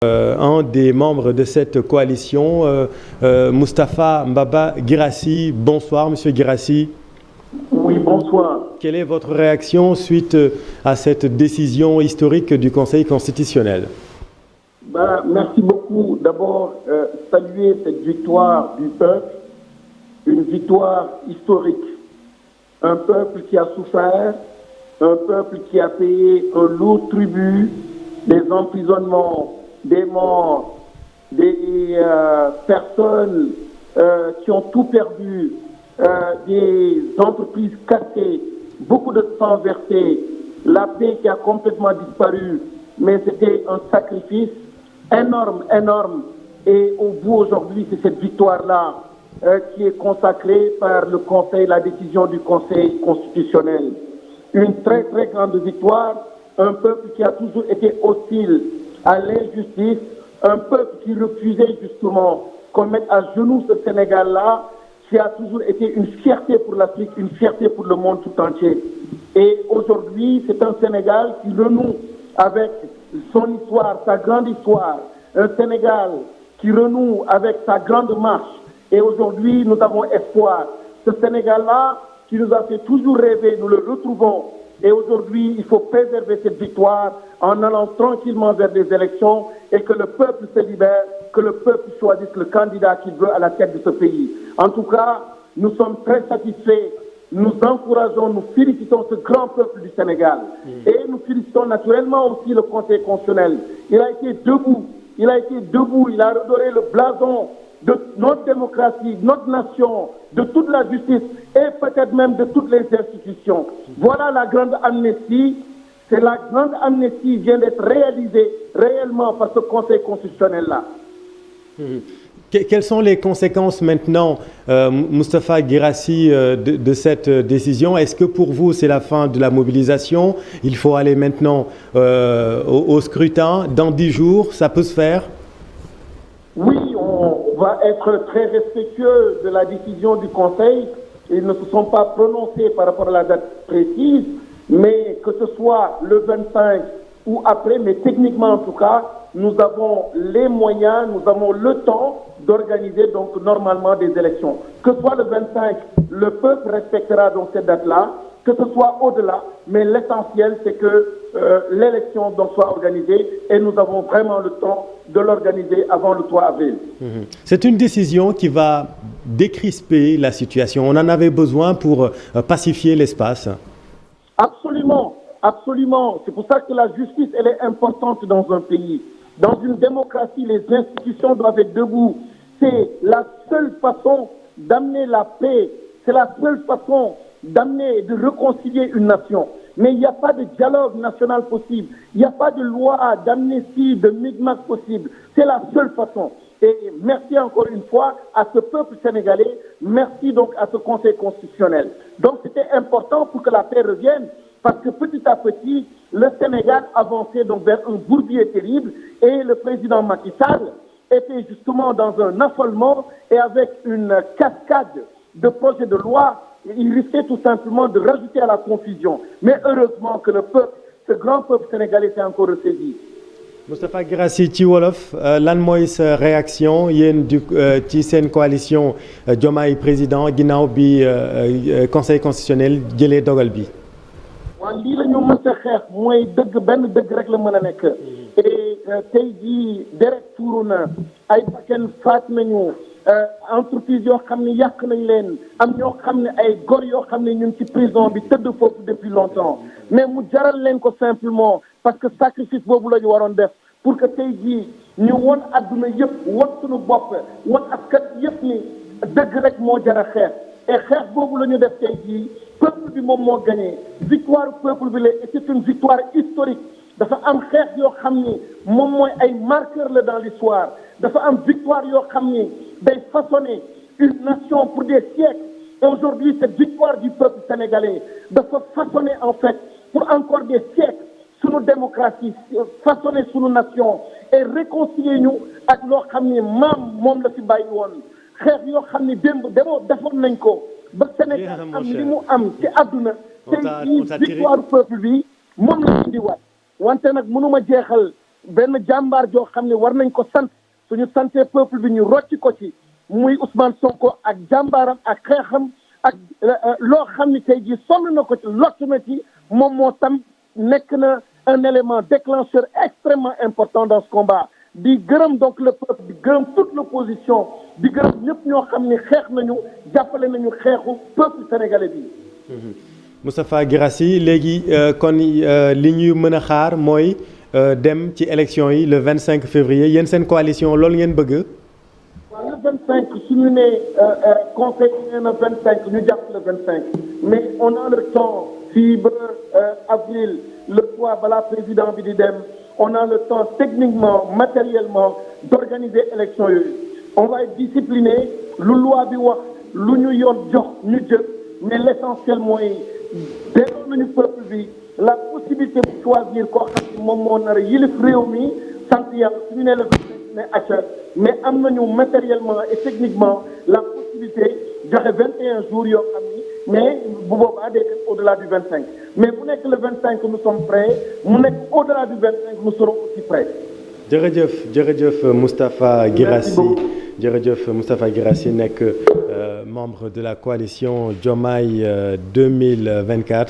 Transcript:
Un des membres de cette coalition, Moustapha Mbaba Guirassy. Bonsoir, Monsieur Guirassy. Oui, bonsoir. Quelle est votre réaction suite à cette décision historique du Conseil constitutionnel? Merci beaucoup. D'abord, saluer cette victoire du peuple, une victoire historique. Un peuple qui a souffert, un peuple qui a payé un lourd tribut, des emprisonnements, des morts, des personnes qui ont tout perdu, des entreprises cassées, beaucoup de sang versé, la paix qui a complètement disparu, mais c'était un sacrifice énorme, énorme. Et au bout aujourd'hui, c'est cette victoire-là qui est consacrée par le Conseil, la décision du Conseil constitutionnel. Une très, très grande victoire, un peuple qui a toujours été hostile à l'injustice, un peuple qui refusait justement qu'on mette à genoux ce Sénégal-là, qui a toujours été une fierté pour l'Afrique, une fierté pour le monde tout entier. Et aujourd'hui, c'est un Sénégal qui renoue avec son histoire, sa grande histoire, un Sénégal qui renoue avec sa grande marche. Et aujourd'hui, nous avons espoir. Ce Sénégal-là, qui nous a fait toujours rêver, nous le retrouvons. Et aujourd'hui, il faut préserver cette victoire en allant tranquillement vers des élections et que le peuple se libère, que le peuple choisisse le candidat qu'il veut à la tête de ce pays. En tout cas, nous sommes très satisfaits. Nous encourageons, nous félicitons ce grand peuple du Sénégal. Et nous félicitons naturellement aussi le Conseil constitutionnel. Il a été debout, il a redoré le blason de notre démocratie, de notre nation, de toute la justice et peut-être même de toutes les institutions. Voilà la grande amnistie. C'est la grande amnistie qui vient d'être réalisée réellement par ce Conseil constitutionnel-là. Quelles sont les conséquences maintenant, Moustapha Guirassy, de cette décision? Est-ce que pour vous, c'est la fin de la mobilisation? Il faut aller maintenant au scrutin. Dans 10 jours, ça peut se faire? Oui, on va être très respectueux de la décision du Conseil. Ils ne se sont pas prononcés par rapport à la date précise, mais que ce soit le 25 ou après, mais techniquement en tout cas, nous avons les moyens, nous avons le temps d'organiser donc normalement des élections. Que ce soit le 25, le peuple respectera donc cette date-là, que ce soit au-delà, mais l'essentiel c'est que l'élection donc soit organisée et nous avons vraiment le temps de l'organiser avant le 3 avril. C'est une décision qui va décrisper la situation. On en avait besoin pour pacifier l'espace. Absolument, absolument. C'est pour ça que la justice, elle est importante dans un pays. Dans une démocratie, les institutions doivent être debout. C'est la seule façon d'amener la paix. C'est la seule façon d'amener et de réconcilier une nation. Mais il n'y a pas de dialogue national possible. Il n'y a pas de loi d'amnistie, de micmac possible. C'est la seule façon. Et merci encore une fois à ce peuple sénégalais. Merci donc à ce Conseil constitutionnel. Donc c'était important pour que la paix revienne. Parce que petit à petit, le Sénégal avançait donc vers un bourbier terrible et le président Macky Sall était justement dans un affolement et avec une cascade de projets de loi, il risquait tout simplement de rajouter à la confusion. Mais heureusement que le peuple, ce grand peuple sénégalais s'est encore ressaisi. Moustapha Guirassy ci wolof lan mooy sa réaction yéen ci seen coalition Diomaye président ginnaaw bi conseil constitutionnel jëlee dogal bi. waaw lii la ñu mës a xeex mooy dëgg benn dëgg rek la mën a nekk et tey jii deret tuuru na ay bakkan faat nañu entreprise yoo xam ne yàq nañ leen am ñoo xam ne ay góor yoo xam ne ñu ngi ci prison bi tëdd foofu depuis longtemps mais mu jaral leen ko simplement parce que sacrifice boobu la ñu waroon def pour que tey jii ñu won adduna yëpp won suñu bopp won askan yëpp ni dëgg rek moo jar a xeex et xeex boobu la ñu def tey jii peuple bi moom moo gagné victoire peuple bi la et c'est une victoire historique dafa am xeex yoo xam ni moom mooy ay marqueur la dans l'histoire dafa am victoire yoo xam ni day façonner une nation pour des siècles et aujourd'hui cette victoire du peuple sénégalais dafa façonner en fait pour encore des siècles sunu démocratie façonner sunu nation et réconcilier ñu ak loo xam ni maam moom la fi bàyyi woon xeex yoo xam ni démb defoon nañ ko ba Sénégal am li mu am ci àdduna tey jii victoire peuple bi moom la indiwaat wante nag mënuma jeexal benn jàmbaar joo xam ne war nañ ko sant suñu santé peuple bi ñu rocci ko ci muy Ousmane Sonko ak jàmbaaram ak xeexam ak loo xam ni tey jii sonn na ko ci lott na ci moom moo tam nekk na un élément déclencheur extrêmement important dans ce combat di gërëm donc le peuple di gërëm toute l'opposition di gërëm ñëpp ñoo xam ni xeex nañu jàppale nañu xeexu peuple sénégalais bi. Moustapha Guirassy léegi kon li ñuy mën a xaar mooy dem ci élection yi le 25 février yéen seen coalition loolu ngeen bëgg. waaw le 25 suñu nee conseil nee na 25 ñu jàpp le 25 mais on a le temps fii ba avril le soir balaa président bi di dem on a le temps techniquement matériellement d'organiser élection yooyu on va être discipliné lu loi bi wax lu ñu yoon jox ñu jël mais l'essentiel mooy delloo nañu peuple bi la possibilité de choisir koo xam ne moom moo nar a yilif réew mi sant yàlla suñu nee le 25 ne achat mais am nañu matériellement et techniquement la possibilité joxe 21 jours yoo xam ni mais bu boobaa day dem au-delà du 25 mais bu nekk le 25 nous sommes prêts mu nekk au-delà du 25 nous serons aussi prêts. jërëjëf Moustapha Guirassy jërëjëf Moustapha Guirassy nekk membre de la coalition Diomaye 2024